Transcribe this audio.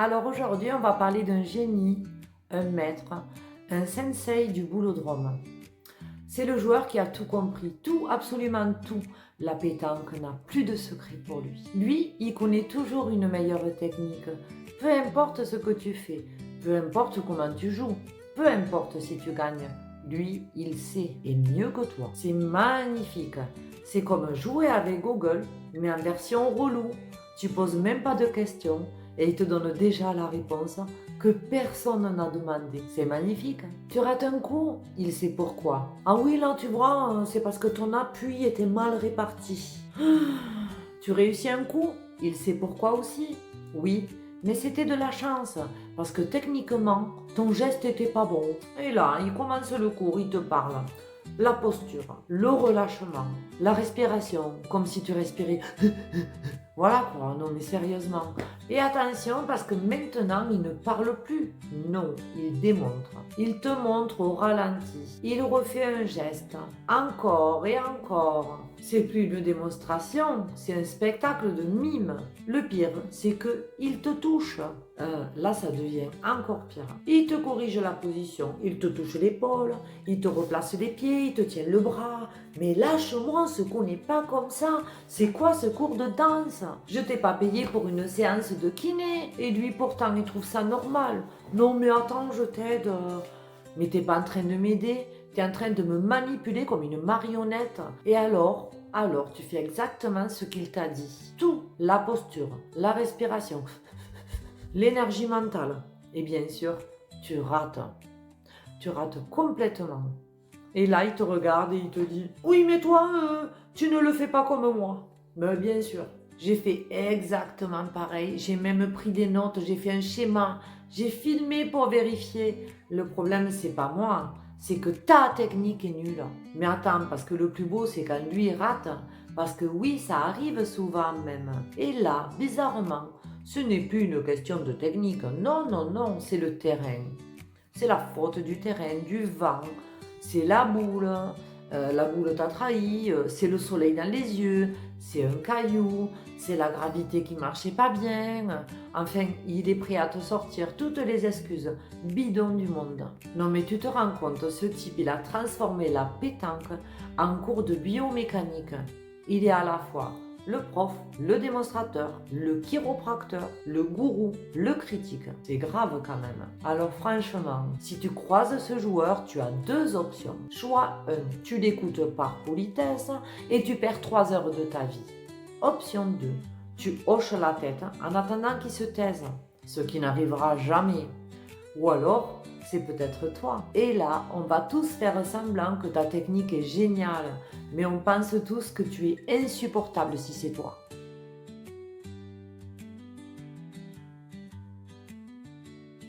Alors aujourd'hui, on va parler d'un génie, un maître, un sensei du boulodrome. C'est le joueur qui a tout compris, tout, absolument tout. La pétanque n'a plus de secret pour lui. Lui, il connaît toujours une meilleure technique. Peu importe ce que tu fais, peu importe comment tu joues, peu importe si tu gagnes. Lui, il sait, et mieux que toi. C'est magnifique. C'est comme jouer avec Google, mais en version relou. Tu poses même pas de questions et il te donne déjà la réponse que personne n'a demandé. C'est magnifique. Tu rates un coup, il sait pourquoi. Ah oui, là, tu vois, c'est parce que ton appui était mal réparti. Tu réussis un coup, il sait pourquoi aussi. Oui, mais c'était de la chance, parce que techniquement, ton geste était pas bon. Et là, il commence le cours, il te parle. La posture, le relâchement, la respiration, comme si tu respirais. Voilà quoi, non mais sérieusement. Et attention parce que maintenant il ne parle plus. Non, il démontre. Il te montre au ralenti. Il refait un geste. Encore et encore. C'est plus une démonstration, c'est un spectacle de mime. Le pire, c'est que il te touche. Là, ça devient encore pire. Il te corrige la position, il te touche l'épaule, il te replace les pieds, il te tient le bras. Mais lâche-moi, on se connaît pas comme ça. C'est quoi ce cours de danse? Je t'ai pas payé pour une séance de kiné. Et lui, pourtant, il trouve ça normal. Non, mais attends, je t'aide. Mais t'es pas en train de m'aider. T'es en train de me manipuler comme une marionnette. Et alors, tu fais exactement ce qu'il t'a dit. Tout, la posture, la respiration, l'énergie mentale. Et bien sûr, tu rates. Tu rates complètement. Et là, il te regarde et il te dit « Oui, mais toi, tu ne le fais pas comme moi. » Mais bien sûr, j'ai fait exactement pareil. J'ai même pris des notes, j'ai fait un schéma, j'ai filmé pour vérifier. Le problème, c'est pas moi, c'est que ta technique est nulle. Mais attends, parce que le plus beau, c'est quand lui rate. Parce que oui, ça arrive souvent même. Et là, bizarrement, ce n'est plus une question de technique. Non, non, non, c'est le terrain. C'est la faute du terrain, du vent, c'est la boule t'a trahi, c'est le soleil dans les yeux, c'est un caillou, c'est la gravité qui marchait pas bien. Enfin, il est prêt à te sortir toutes les excuses bidons du monde. Non mais tu te rends compte, ce type, il a transformé la pétanque en cours de biomécanique. Il est à la fois le prof, le démonstrateur, le chiropracteur, le gourou, le critique. C'est grave quand même. Alors franchement, si tu croises ce joueur, tu as deux options. Choix 1, tu l'écoutes par politesse et tu perds 3 heures de ta vie. Option 2, tu hoches la tête en attendant qu'il se taise, ce qui n'arrivera jamais. Ou alors, c'est peut-être toi. Et là, on va tous faire semblant que ta technique est géniale, mais on pense tous que tu es insupportable si c'est toi.